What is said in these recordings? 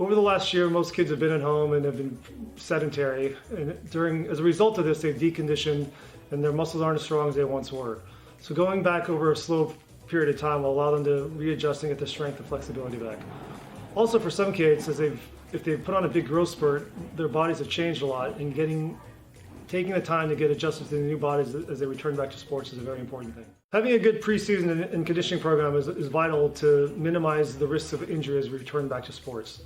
Over the last year, most kids have been at home and have been sedentary, and as a result of this, they've deconditioned and their muscles aren't as strong as they once were. So going back over a slow period of time will allow them to readjust and get their strength and flexibility back. Also for some kids, if they've put on a big growth spurt, their bodies have changed a lot, and taking the time to get adjusted to the new bodies as they return back to sports is a very important thing. Having a good preseason and conditioning program is vital to minimize the risks of injury as we return back to sports.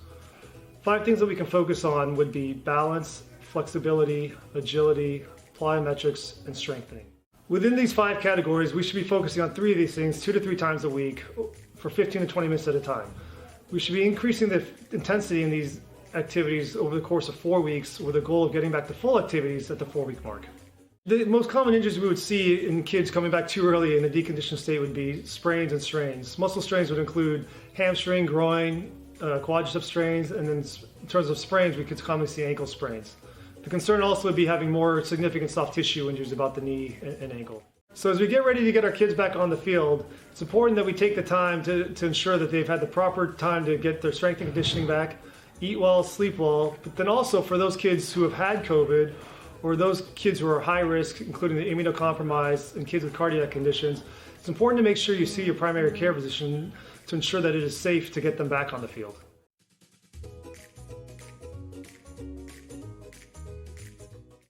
5 things that we can focus on would be balance, flexibility, agility, plyometrics, and strengthening. Within these 5 categories, we should be focusing on 3 of these things 2 to 3 times a week for 15 to 20 minutes at a time. We should be increasing the intensity in these activities over the course of 4 weeks with a goal of getting back to full activities at the 4-week mark. The most common injuries we would see in kids coming back too early in a deconditioned state would be sprains and strains. Muscle strains would include hamstring, groin, quadricep strains, and then in terms of sprains, we could commonly see ankle sprains. The concern also would be having more significant soft tissue injuries about the knee and ankle. So as we get ready to get our kids back on the field, it's important that we take the time to ensure that they've had the proper time to get their strength and conditioning back, eat well, sleep well, but then also for those kids who have had COVID or those kids who are high risk, including the immunocompromised and kids with cardiac conditions, it's important to make sure you see your primary care physician to ensure that it is safe to get them back on the field.